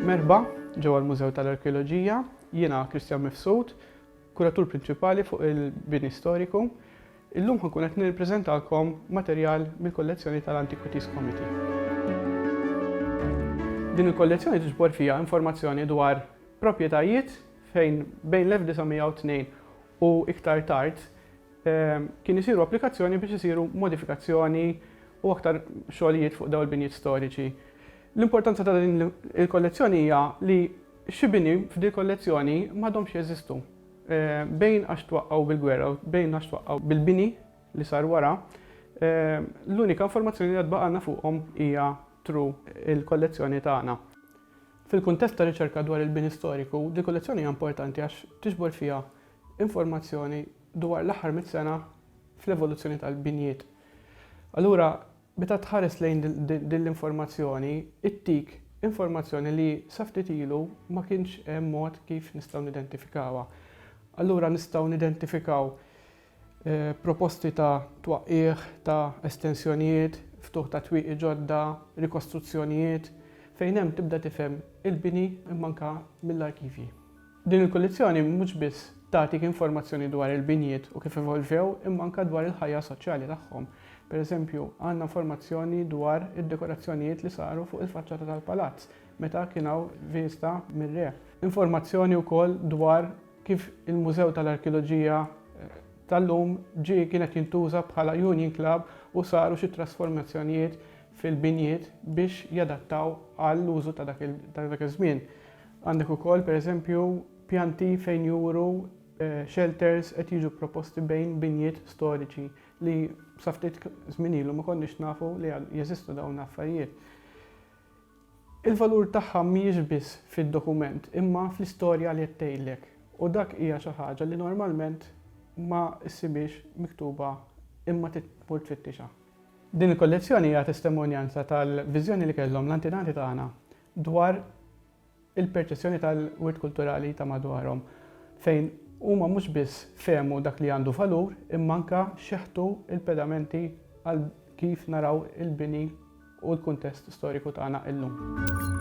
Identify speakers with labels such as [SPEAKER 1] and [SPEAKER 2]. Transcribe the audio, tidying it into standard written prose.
[SPEAKER 1] Merba, ġewwa l-Mużew tal-Arkeoloġija, jiena Kristjan Mifsud, kuratur prinċipali fuq il-bini storiku. Illum ħankun qed nirrappreżentalkom materjal mill-kollezzjoni tal-Antiquities Committee. Din il-kollezzjoni tiġbor fiha informazzjoni dwar proprjetajiet fejn bejn l-1902 u iktar tard kien isiru applikazzjoni biex isiru modifikazzjoni u aktar xogħlijiet fuq dawn il-binjiet storiċi. L-importanza ta' din il-kollezzjoni hija li xi bini f'din kollezzjoni m'għadhomx jeżistu. Bejn għax twaqqgħu bil-gwerra u bejn għax twaqqgħu bil-bini li sar wara, l-unika informazzjoni li għadbaqalna fuqhom hija tru il-kollezzjoni tagħna. Fil-kuntest ta' riċerka dwar il-bini storiku, din kollezzjoni hija importanti għax tiġbor fiha informazzjoni dwar l-aħħar mit-sena fl-evoluzzjoni tal-binjiet. Allura, meta tħares lejn din l-informazzjoni, ittik informazzjoni li sa ftit ilu ma kienx hemm mod kif nistgħu nidentifikawha. Allura nistgħu nidentifikaw proposti ta' twaqqih, ta' estensjonijiet, ftuħ ta' twieqi ġodda, rikostruzzjonijiet, fejn hemm tibda tifhem il-bini immanka mill-arkivji. Din il-kollezzjoni mhux biss tagħtik informazzjoni dwar il-binjiet u kif evolvew immanka dwar il-ħajja soċjali tagħhom. Pereżempju, għandna informazzjoni dwar id-dekorazzjonijiet li saru fuq il-faċċata tal-palazz meta kien hawn vista mir-re. Informazzjoni wkoll dwar kif il-Mużew tal-Arkeoloġija tal-lum kienet jintuża bħala Union Club u saru xi trasformazzjonijiet fil-binjiet biex jadattaw għall-użu ta' dak iż-żmien. Għandek ukoll pereżempju pjanti fejn juru shelters qed jiġu proposti bejn binjiet storiċi li sa ftit żmien ilu ma konniex nafu li jeżistu dawn affarijiet. Il-valur tagħha mhijiex biss fid-dokument imma fl-istorja li qed tgħidlek. U dak hija xi ħaġa li normalment ma ssibix miktuba imma tmur tfittixha. Din il-kollezzjoni hija testimonjanza tal-viżjoni li kellhom l-antenati tagħna dwar il-perċezzjoni tal-wirt kulturali ta' madwarhom fejn huma mhux biss fehmu dak li għandu valur imma anke xeħtu il-pedamenti għal kif naraw il-bini u l-kuntest storiku tagħna llum.